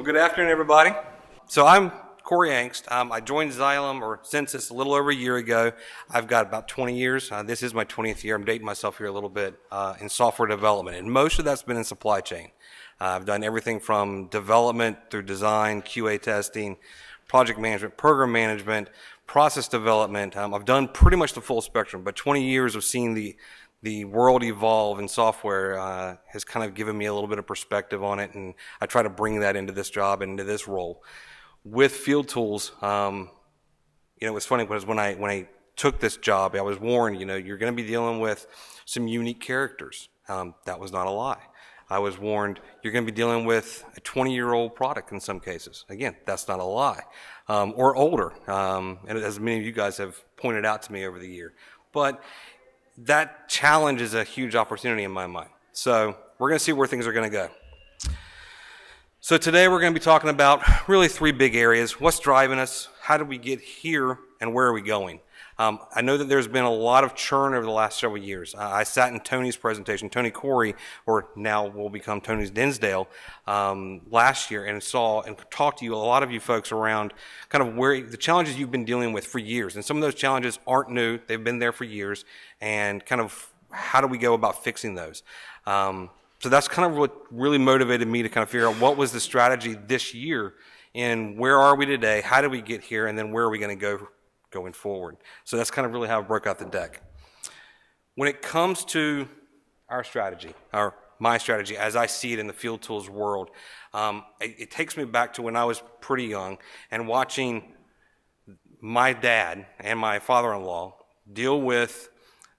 Well, good afternoon, everybody. So I'm Corey Angst. I joined Xylem or Sensus a little over a year ago. I've got about 20 years. This is my 20th year. I'm dating myself here a little bit in software development, and most of that's been in supply chain. I've done everything from development through design, QA testing, project management, program management, process development. I've done pretty much the full spectrum, but 20 years of seeing the world evolve in software has kind of given me a little bit of perspective on it, and I try to bring that into this job and into this role. With Field Tools, it was funny because when I took this job, I was warned, you're going to be dealing with some unique characters. That was not a lie. I was warned you're going to be dealing with a 20-year-old product in some cases. Again, that's not a lie. Or older, and as many of you guys have pointed out to me over the year. But that challenge is a huge opportunity in my mind. So we're going to see where things are going to go. So today we're going to be talking about really three big areas. What's driving us? How did we get here? And where are we going? I know that there's been a lot of churn over the last several years. I sat in Tony's presentation, Tony Corey, or now will become Tony's Dinsdale, last year, and saw and talked to you, a lot of you folks, around kind of where the challenges you've been dealing with for years. And some of those challenges aren't new. They've been there for years. And kind of how do we go about fixing those? So that's kind of what really motivated me to kind of figure out what was the strategy this year and where are we today, how did we get here, and then where are we going to go going forward. So that's kind of really how I broke out the deck. When it comes to our strategy, or my strategy as I see it in the Field Tools world, it takes me back to when I was pretty young and watching my dad and my father-in-law deal with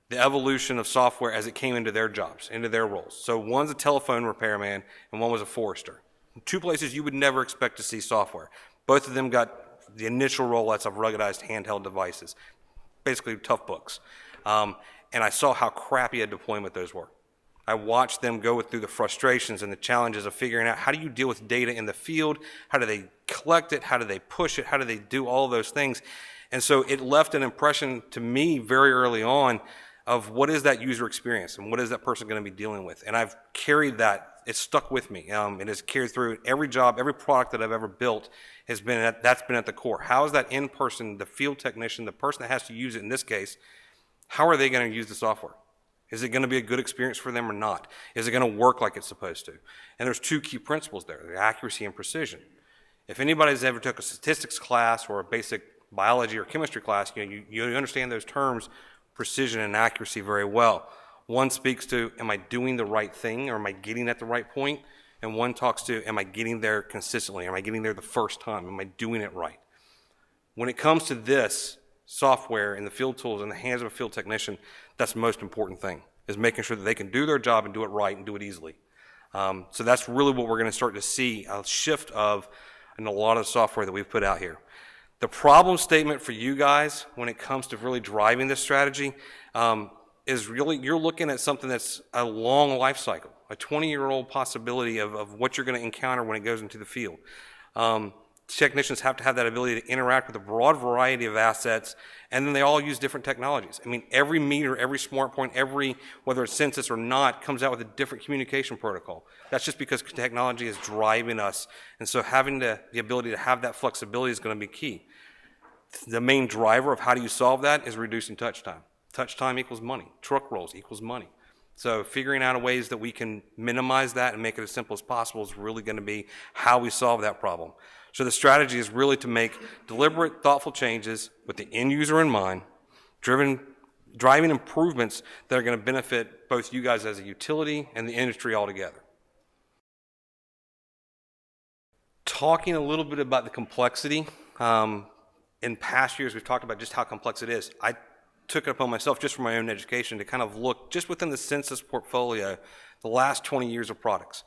the evolution of software as it came into their jobs, into their roles. So one's a telephone repairman and one was a forester. Two places you would never expect to see software. Both of them got the initial rollouts of ruggedized handheld devices, basically tough books. And I saw how crappy a deployment those were. I watched them go through the frustrations and the challenges of figuring out how do you deal with data in the field, how do they collect it, how do they push it, how do they do all of those things. And so it left an impression to me very early on of what is that user experience and what is that person going to be dealing with. And I've carried that, it's stuck with me. It has carried through every job, every product that I've ever built has been that's been at the core. How is that in person, the field technician, the person that has to use it in this case, how are they going to use the software? Is it going to be a good experience for them or not? Is it going to work like it's supposed to? And there's two key principles there, the accuracy and precision. If anybody's ever took a statistics class or a basic biology or chemistry class, you understand those terms, precision and accuracy, very well. One speaks to, am I doing the right thing, or am I getting at the right point? And one talks to, am I getting there consistently? Am I getting there the first time? Am I doing it right? When it comes to this software and the Field Tools in the hands of a field technician, that's the most important thing, is making sure that they can do their job and do it right and do it easily. So that's really what we're going to start to see, a shift of in a lot of the software that we've put out here. The problem statement for you guys when it comes to really driving this strategy is really you're looking at something that's a long life cycle, a 20-year-old possibility of what you're going to encounter when it goes into the field. Technicians have to have that ability to interact with a broad variety of assets, and then they all use different technologies. I mean, every meter, every smart point, whether it's Sensus or not, comes out with a different communication protocol. That's just because technology is driving us, and so having the ability to have that flexibility is going to be key. The main driver of how do you solve that is reducing touch time. Touch time equals money. Truck rolls equals money. So figuring out ways that we can minimize that and make it as simple as possible is really going to be how we solve that problem. So the strategy is really to make deliberate, thoughtful changes with the end user in mind, driving improvements that are going to benefit both you guys as a utility and the industry altogether. Talking a little bit about the complexity. In past years, we've talked about just how complex it is. I took it upon myself just for my own education to kind of look just within the Sensus portfolio, the last 20 years of products.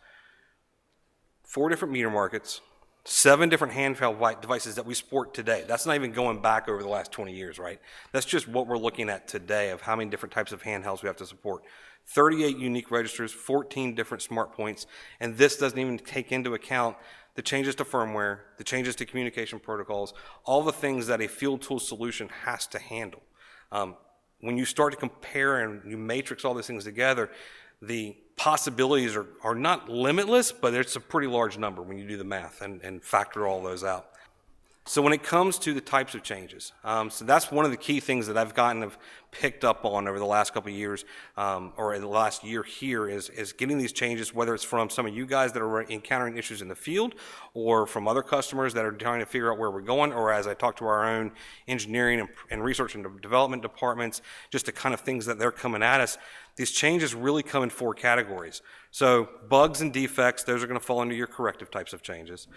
4 different meter markets, 7 different handheld devices that we support today. That's not even going back over the last 20 years, right? That's just what we're looking at today of how many different types of handhelds we have to support. 38 unique registers, 14 different smart points, and this doesn't even take into account the changes to firmware, the changes to communication protocols, all the things that a Field Tool solution has to handle. When you start to compare and you matrix all these things together, the possibilities are not limitless, but it's a pretty large number when you do the math and factor all those out. So when it comes to the types of changes, so that's one of the key things that I've picked up on over the last couple of years, or in the last year here, is getting these changes, whether it's from some of you guys that are encountering issues in the field, or from other customers that are trying to figure out where we're going, or as I talk to our own engineering and research and development departments, just the kind of things that they're coming at us. These changes really come in 4 categories. So bugs and defects, those are going to fall into your corrective types of changes.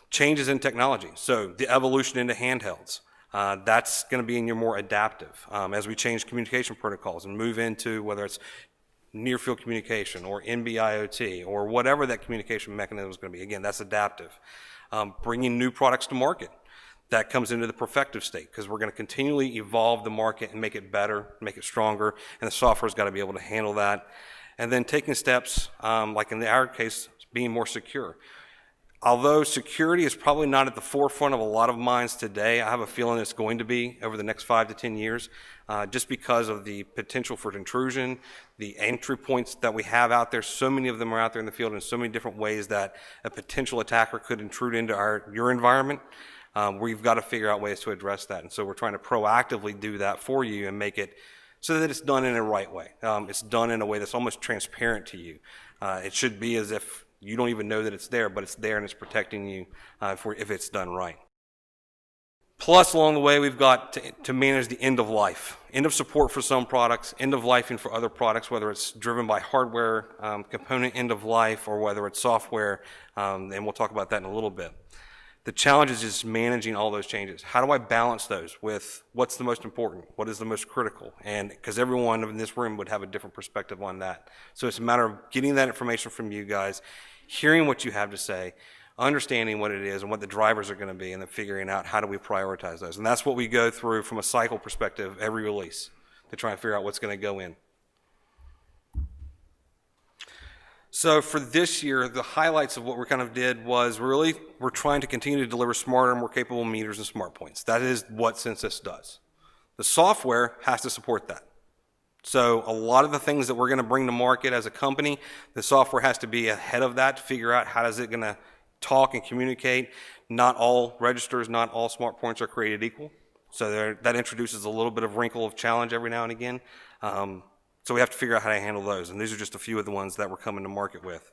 Changes in technology, so the evolution into handhelds, that's going to be in your more adaptive. As we change communication protocols and move into whether it's near field communication or NB-IoT or whatever that communication mechanism is going to be, again, that's adaptive. Bringing new products to market, that comes into the perfective state, because we're going to continually evolve the market and make it better, make it stronger, and the software's got to be able to handle that. And then taking steps, like in our case, being more secure. Although security is probably not at the forefront of a lot of minds today, I have a feeling it's going to be over the next 5 to 10 years, just because of the potential for intrusion, the entry points that we have out there. So many of them are out there in the field in so many different ways that a potential attacker could intrude into your environment. We've got to figure out ways to address that. And so we're trying to proactively do that for you and make it so that it's done in a right way. It's done in a way that's almost transparent to you. It should be as if you don't even know that it's there, but it's there and it's protecting you if it's done right. Plus, along the way, we've got to manage the end of life. End of support for some products, end of lifing for other products, whether it's driven by hardware, component end of life, or whether it's software, and we'll talk about that in a little bit. The challenge is just managing all those changes. How do I balance those with what's the most important? What is the most critical? And because everyone in this room would have a different perspective on that. So it's a matter of getting that information from you guys, hearing what you have to say, understanding what it is and what the drivers are going to be, and then figuring out how do we prioritize those. And that's what we go through from a cycle perspective every release to try and figure out what's going to go in. So for this year, the highlights of what we kind of did was we're trying to continue to deliver smarter, more capable meters and smart points. That is what Sensus does. The software has to support that. So a lot of the things that we're going to bring to market as a company, the software has to be ahead of that to figure out how is it going to talk and communicate. Not all registers, not all smart points are created equal. So that introduces a little bit of wrinkle of challenge every now and again. So we have to figure out how to handle those, and these are just a few of the ones that we're coming to market with.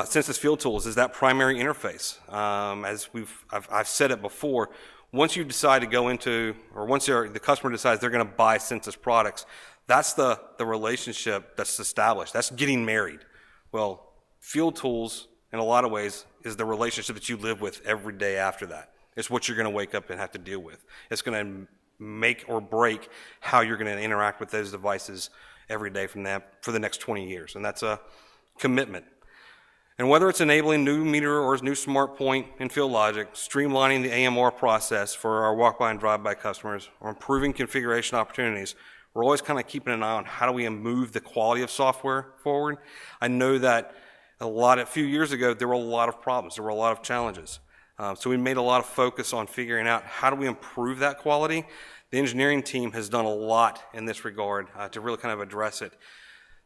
Sensus Field Tools is that primary interface. As I've said it before, once you decide to go into, or once the customer decides they're going to buy Sensus products, that's the relationship that's established. That's getting married. Well, Field Tools, in a lot of ways, is the relationship that you live with every day after that. It's what you're going to wake up and have to deal with. It's going to make or break how you're going to interact with those devices every day from that for the next 20 years, and that's a commitment. And whether it's enabling new meter or new smart point in FieldLogic, streamlining the AMR process for our walk-by and drive-by customers, or improving configuration opportunities, we're always kind of keeping an eye on how do we move the quality of software forward. I know that a few years ago, there were a lot of problems, there were a lot of challenges. So we made a lot of focus on figuring out how do we improve that quality. The engineering team has done a lot in this regard to really kind of address it.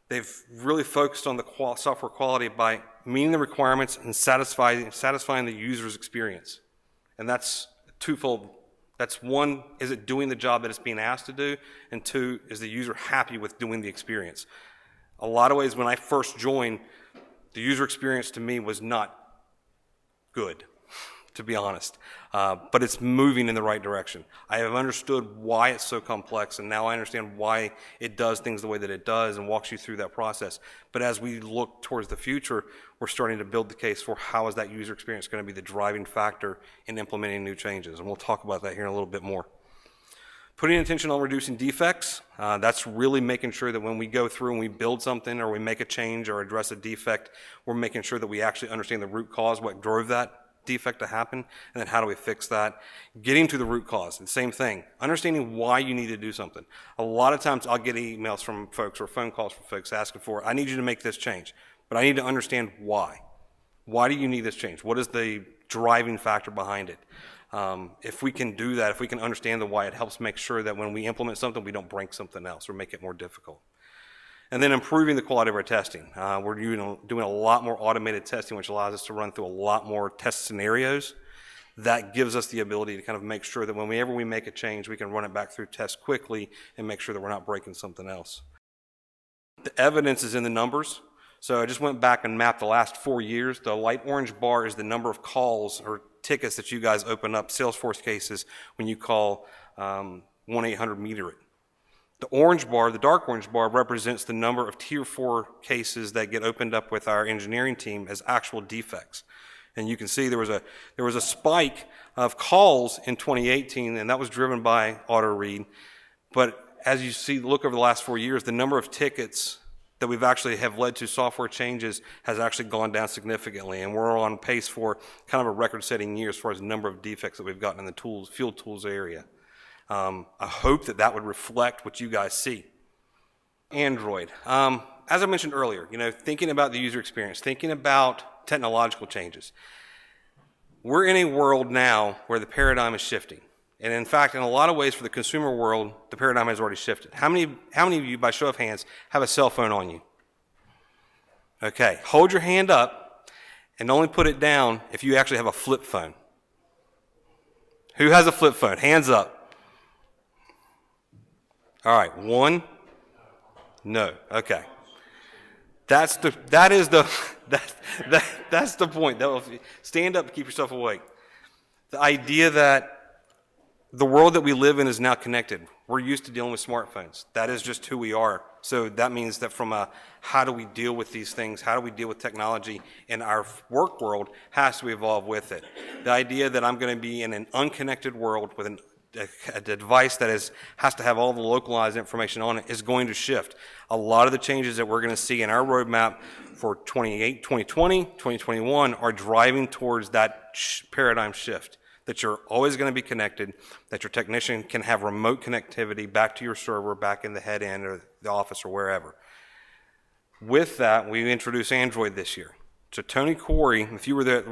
They've really focused on the software quality by meeting the requirements and satisfying the user's experience. And that's twofold. That's one, is it doing the job that it's being asked to do? And two, is the user happy with doing the experience? A lot of ways when I first joined, the user experience to me was not good, to be honest, but it's moving in the right direction. I have understood why it's so complex, and now I understand why it does things the way that it does and walks you through that process. But as we look towards the future, we're starting to build the case for how is that user experience going to be the driving factor in implementing new changes, and we'll talk about that here in a little bit more. Putting attention on reducing defects, that's really making sure that when we go through and we build something or we make a change or address a defect, we're making sure that we actually understand the root cause, what drove that defect to happen, and then how do we fix that. Getting to the root cause, the same thing. Understanding why you need to do something. A lot of times I'll get emails from folks or phone calls from folks asking for, I need you to make this change, but I need to understand why. Why do you need this change? What is the driving factor behind it? If we can do that, if we can understand the why, it helps make sure that when we implement something, we don't break something else or make it more difficult. And then improving the quality of our testing. We're doing a lot more automated testing, which allows us to run through a lot more test scenarios. That gives us the ability to kind of make sure that whenever we make a change, we can run it back through tests quickly and make sure that we're not breaking something else. The evidence is in the numbers. So I just went back and mapped the last 4 years. The light orange bar is the number of calls or tickets that you guys open up, Salesforce cases, when you call 1-800-METER-IT. The orange bar, the dark orange bar, represents the number of Tier 4 cases that get opened up with our engineering team as actual defects. And you can see there was a spike of calls in 2018, and that was driven by auto read. But as you see, look over the last 4 years, the number of tickets that we've actually have led to software changes has actually gone down significantly, and we're on pace for kind of a record-setting year as far as the number of defects that we've gotten in the field tools area. I hope that would reflect what you guys see. Android. As I mentioned earlier, thinking about the user experience, thinking about technological changes. We're in a world now where the paradigm is shifting. And in fact, in a lot of ways for the consumer world, the paradigm has already shifted. How many of you, by show of hands, have a cell phone on you? Okay, hold your hand up and only put it down if you actually have a flip phone. Who has a flip phone? Hands up. All right, one? No, okay. That's the point. Stand up and keep yourself awake. The idea that the world that we live in is now connected. We're used to dealing with smartphones. That is just who we are. So that means that from a how do we deal with these things, how do we deal with technology in our work world has to evolve with it. The idea that I'm going to be in an unconnected world with a device that has to have all the localized information on it is going to shift. A lot of the changes that we're going to see in our roadmap for 2020, 2021 are driving towards that paradigm shift. That you're always going to be connected, that your technician can have remote connectivity back to your server, back in the head end or the office or wherever. With that, we introduced Android this year. So Tony Corey, if you were there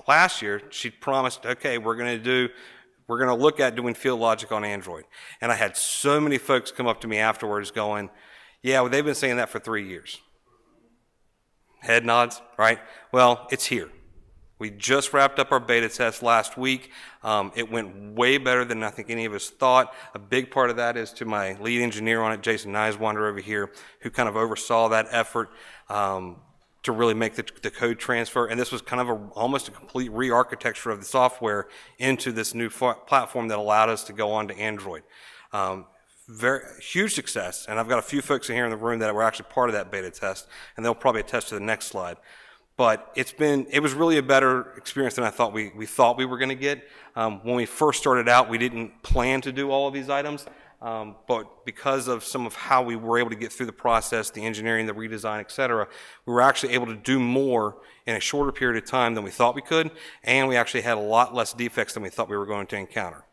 last year, she promised, okay, we're going to look at doing FieldLogic on Android. And I had so many folks come up to me afterwards going, yeah, well, they've been saying that for 3 years. Head nods, right? Well, it's here. We just wrapped up our beta test last week. It went way better than I think any of us thought. A big part of that is to my lead engineer on it, Jason Niswander over here, who kind of oversaw that effort to really make the code transfer. And this was kind of almost a complete re-architecture of the software into this new platform that allowed us to go on to Android. Very huge success, and I've got a few folks in here in the room that were actually part of that beta test, and they'll probably attest to the next slide. But it was really a better experience than I thought we were going to get. When we first started out, we didn't plan to do all of these items, but because of some of how we were able to get through the process, the engineering, the redesign, et cetera, we were actually able to do more in a shorter period of time than we thought we could, and we actually had a lot less defects than we thought we were going to encounter.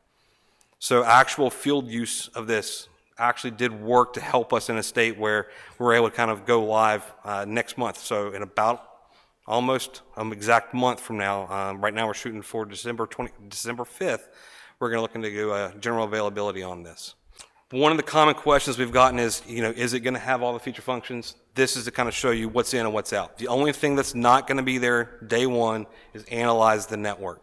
So actual field use of this actually did work to help us in a state where we're able to kind of go live next month. So in about almost an exact month from now. Right now we're shooting for December 5th. We're going to look into general availability on this. One of the common questions we've gotten is, is it going to have all the feature functions? This is to kind of show you what's in and what's out. The only thing that's not going to be there day one is analyze the network.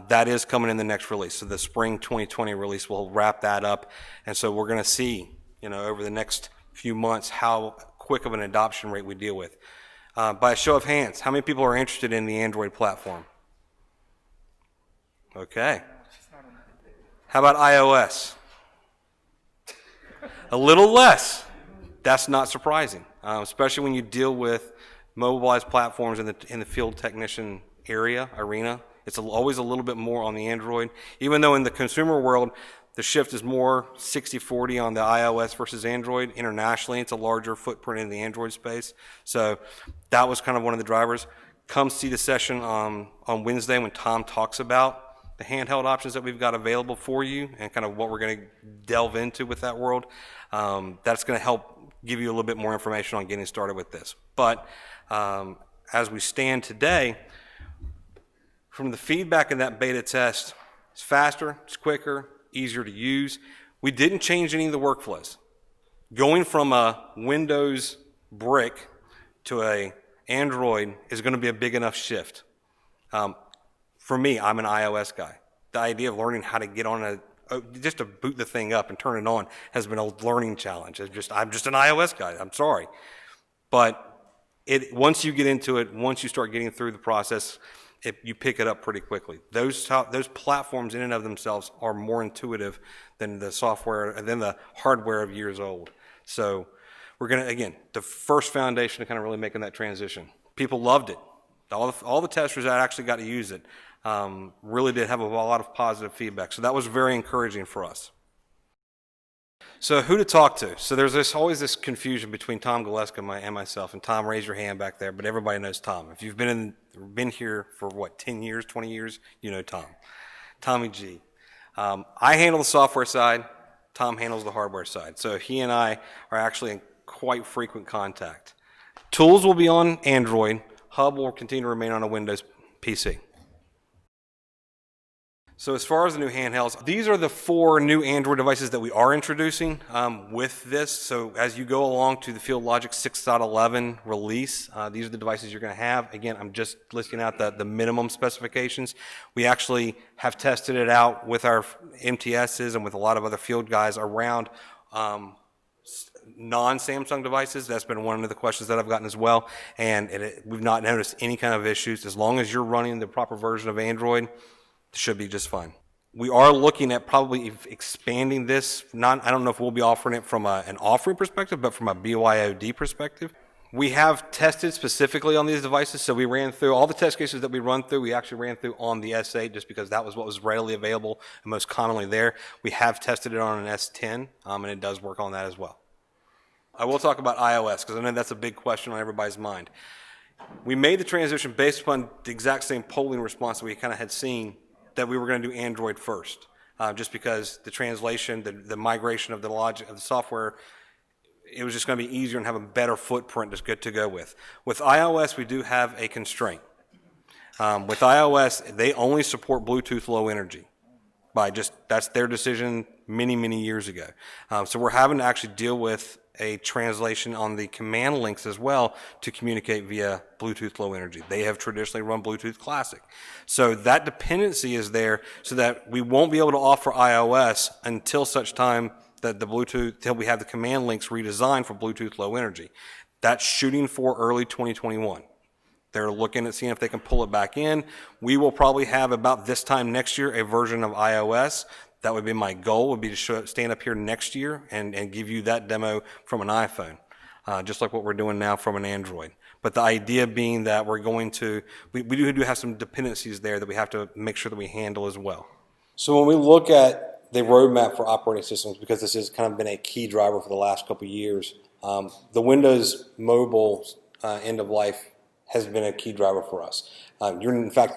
That is coming in the next release. So the spring 2020 release will wrap that up. And so we're going to see, over the next few months how quick of an adoption rate we deal with. By a show of hands, how many people are interested in the Android platform? Okay. How about iOS? A little less. That's not surprising, especially when you deal with mobilized platforms in the field technician arena. It's always a little bit more on the Android, even though in the consumer world, the shift is more 60-40 on the iOS versus Android. Internationally, it's a larger footprint in the Android space. So that was kind of one of the drivers. Come see the session on Wednesday when Tom talks about the handheld options that we've got available for you and kind of what we're going to delve into with that world. That's going to help give you a little bit more information on getting started with this. But as we stand today, from the feedback in that beta test, it's faster, it's quicker, easier to use. We didn't change any of the workflows. Going from a Windows brick to a Android is going to be a big enough shift. For me, I'm an iOS guy. The idea of learning how to get on just to boot the thing up and turn it on has been a learning challenge. I'm just an iOS guy. I'm sorry. But once you get into it, once you start getting through the process, you pick it up pretty quickly. Those platforms in and of themselves are more intuitive than the software, than the hardware of years old. So we're going to, again, the first foundation to kind of really making that transition. People loved it. All the testers that actually got to use it really did have a lot of positive feedback. So that was very encouraging for us. So who to talk to? So there's always this confusion between Tom Galeska and myself. And Tom, raise your hand back there, but everybody knows Tom. If you've been here for what, 10 years, 20 years, you know Tom. Tommy G. I handle the software side. Tom handles the hardware side. So he and I are actually in quite frequent contact. Tools will be on Android. Hub will continue to remain on a Windows PC. So as far as the new handhelds, these are the 4 new Android devices that we are introducing with this. So as you go along to the FieldLogic 6.11 release, these are the devices you're going to have. Again, I'm just listing out the minimum specifications. We actually have tested it out with our MTSs and with a lot of other field guys around non-Samsung devices. That's been one of the questions that I've gotten as well. And we've not noticed any kind of issues. As long as you're running the proper version of Android, should be just fine. We are looking at probably expanding this. I don't know if we'll be offering it from an offering perspective, but from a BYOD perspective. We have tested specifically on these devices, so we ran through all the test cases that we run through. We actually ran through on the S8 just because that was what was readily available and most commonly there. We have tested it on an S10, and it does work on that as well. I will talk about iOS because I know that's a big question on everybody's mind. We made the transition based upon the exact same polling response that we kind of had seen, that we were going to do Android first, just because the translation, the migration of the logic of the software, it was just going to be easier and have a better footprint to go with. With iOS, we do have a constraint. With iOS, they only support Bluetooth Low Energy. That's their decision many years ago. So we're having to actually deal with a translation on the command links as well to communicate via Bluetooth Low Energy. They have traditionally run Bluetooth Classic. So that dependency is there so that we won't be able to offer iOS until such time that till we have the command links redesigned for Bluetooth Low Energy. That's shooting for early 2021. They're looking at seeing if they can pull it back in. We will probably have about this time next year a version of iOS. That would be my goal, would be to stand up here next year and give you that demo from an iPhone, just like what we're doing now from an Android. But the idea being that we do have some dependencies there that we have to make sure that we handle as well. So when we look at the roadmap for operating systems, because this has kind of been a key driver for the last couple of years, the Windows Mobile end of life has been a key driver for us. In fact,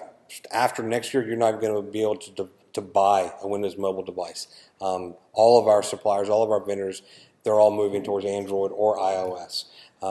after next year, you're not going to be able to buy a Windows Mobile device. All of our suppliers, all of our vendors, they're all moving towards Android or iOS.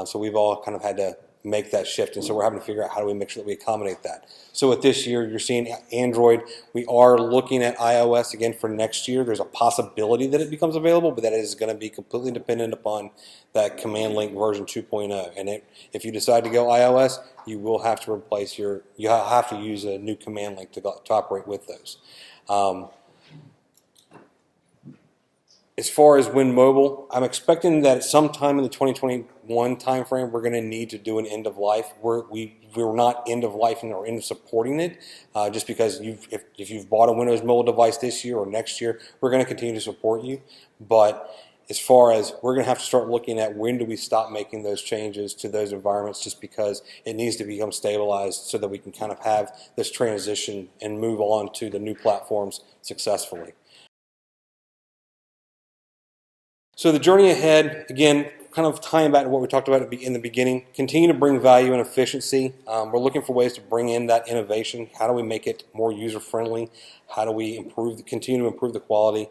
So we've all kind of had to make that shift, and so we're having to figure out how do we make sure that we accommodate that. So with this year, you're seeing Android. We are looking at iOS again for next year. There's a possibility that it becomes available, but that is going to be completely dependent upon that command link version 2.0. And if you decide to go iOS, you will have to you have to use a new command link to operate with those. As far as Win Mobile, I'm expecting that sometime in the 2021 timeframe, we're going to need to do an end of life. We're not end of life or end of supporting it, just because if you've bought a Windows Mobile device this year or next year, we're going to continue to support you. But as far as we're going to have to start looking at when do we stop making those changes to those environments, just because it needs to become stabilized so that we can kind of have this transition and move on to the new platforms successfully. So the journey ahead, again, kind of tying back to what we talked about in the beginning, continue to bring value and efficiency. We're looking for ways to bring in that innovation. How do we make it more user-friendly? How do we continue to improve the quality?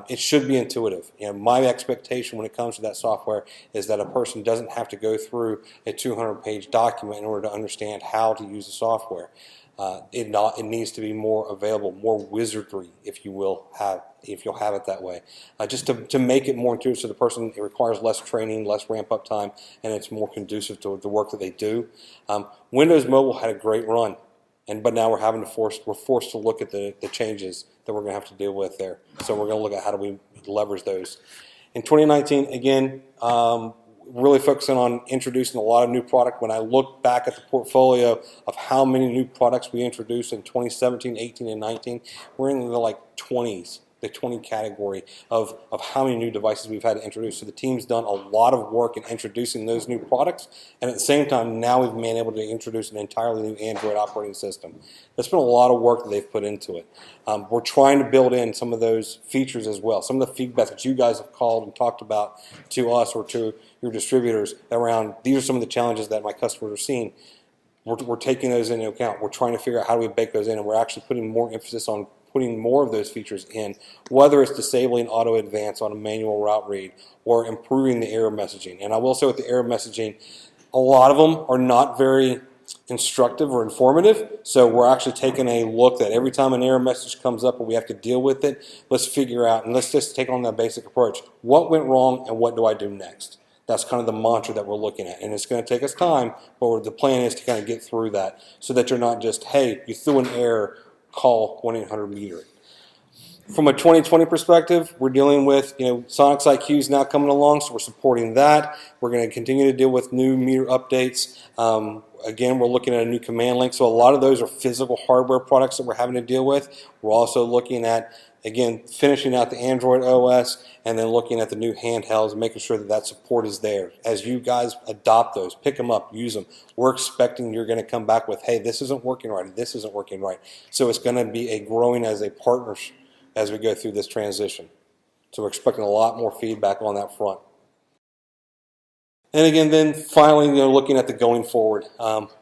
It should be intuitive. My expectation when it comes to that software is that a person doesn't have to go through a 200-page document in order to understand how to use the software. It needs to be more available, more wizardry, if you'll have it that way, just to make it more intuitive to the person. It requires less training, less ramp up time, and it's more conducive to the work that they do. Windows Mobile had a great run, but now we're forced to look at the changes that we're going to have to deal with there. So we're going to look at how do we leverage those. In 2019, again, really focusing on introducing a lot of new product. When I look back at the portfolio of how many new products we introduced in 2017, 18, and 19, we're in the like 20s, the 20 category of how many new devices we've had to introduce. So the team's done a lot of work in introducing those new products, and at the same time, now we've been able to introduce an entirely new Android operating system. There's been a lot of work that they've put into it. We're trying to build in some of those features as well. Some of the feedback that you guys have called and talked about to us or to your distributors around, these are some of the challenges that my customers are seeing. We're taking those into account. We're trying to figure out how do we bake those in, and we're actually putting more emphasis on putting more of those features in, whether it's disabling auto advance on a manual route read or improving the error messaging. And I will say with the error messaging, a lot of them are not very instructive or informative, so we're actually taking a look that every time an error message comes up and we have to deal with it, let's figure out, and let's just take on that basic approach. What went wrong and what do I do next? That's kind of the mantra that we're looking at, and it's going to take us time, but the plan is to kind of get through that so that you're not just, hey, you threw an error, call 1-800-METER. From a 2020 perspective, we're dealing with, Sonic's IQ is now coming along, so we're supporting that. We're going to continue to deal with new meter updates. Again, we're looking at a new command link, so a lot of those are physical hardware products that we're having to deal with. We're also looking at, again, finishing out the Android OS and then looking at the new handhelds and making sure that that support is there. As you guys adopt those, pick them up, use them, we're expecting you're going to come back with, hey, this isn't working right, this isn't working right. So it's going to be growing as a partner as we go through this transition. So we're expecting a lot more feedback on that front. And again, then finally, looking at the going forward,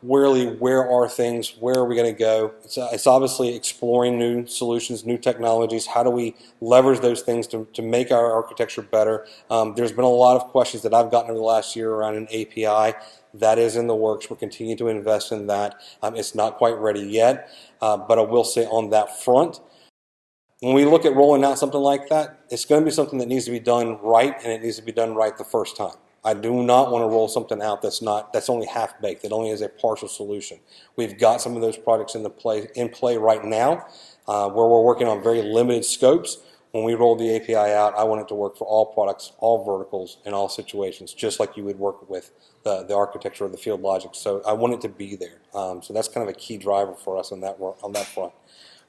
really, where are things? Where are we going to go? It's obviously exploring new solutions, new technologies. How do we leverage those things to make our architecture better? There's been a lot of questions that I've gotten over the last year around an API. That is in the works. We're continuing to invest in that. It's not quite ready yet, but I will say on that front, when we look at rolling out something like that, it's going to be something that needs to be done right, and it needs to be done right the first time. I do not want to roll something out that's only half-baked, that only is a partial solution. We've got some of those projects in play right now, where we're working on very limited scopes. When we roll the API out, I want it to work for all products, all verticals, in all situations, just like you would work with the architecture of the FieldLogic. So I want it to be there. So that's kind of a key driver for us on that front.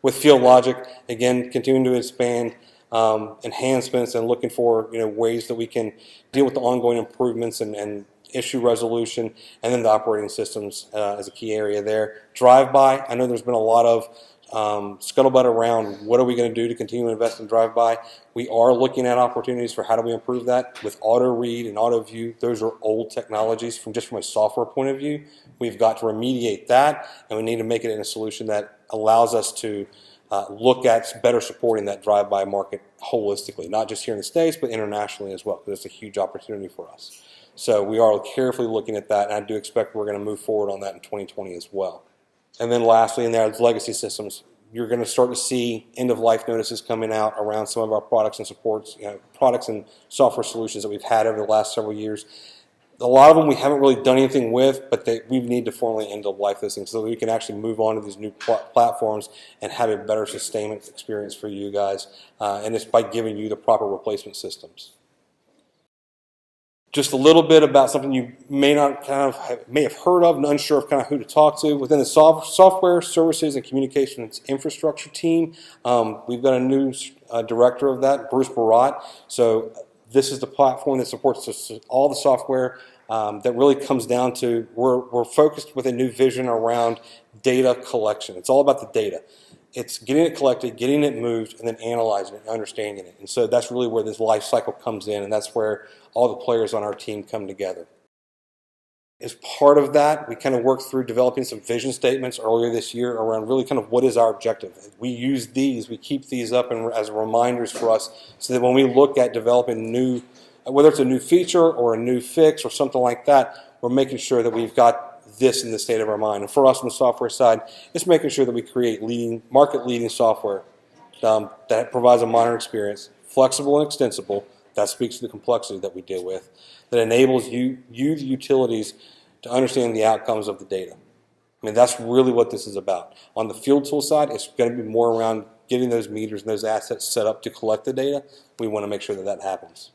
With FieldLogic, again, continuing to expand enhancements and looking for ways that we can deal with the ongoing improvements and issue resolution, and then the operating systems as a key area there. Drive-by, I know there's been a lot of scuttlebutt around what are we going to do to continue to invest in drive-by. We are looking at opportunities for how do we improve that with auto read and auto view. Those are old technologies from a software point of view. We've got to remediate that, and we need to make it in a solution that allows us to look at better supporting that drive-by market holistically, not just here in the States, but internationally as well, because it's a huge opportunity for us. So we are carefully looking at that, and I do expect we're going to move forward on that in 2020 as well. And then lastly, in there, it's legacy systems. You're going to start to see end-of-life notices coming out around some of our products and supports, products and software solutions that we've had over the last several years. A lot of them we haven't really done anything with, but we need to formally end-of-life those things so that we can actually move on to these new platforms and have a better sustainment experience for you guys. And it's by giving you the proper replacement systems. Just a little bit about something you may have heard of and unsure of kind of who to talk to. Within the software, services, and communications infrastructure team, we've got a new director of that, Bruce Barat. So this is the platform that supports all the software that really comes down to we're focused with a new vision around data collection. It's all about the data. It's getting it collected, getting it moved, and then analyzing it and understanding it. And so that's really where this life cycle comes in, and that's where all the players on our team come together. As part of that, we kind of worked through developing some vision statements earlier this year around really kind of what is our objective. We use these, we keep these up as reminders for us so that when we look at developing new, whether it's a new feature or a new fix or something like that, we're making sure that we've got this in the state of our mind. And for us on the software side, it's making sure that we create market-leading software that provides a modern experience, flexible and extensible. That speaks to the complexity that we deal with, that enables you the utilities, to understand the outcomes of the data. I mean, that's really what this is about. On the field tool side, it's going to be more around getting those meters and those assets set up to collect the data. We want to make sure that that happens.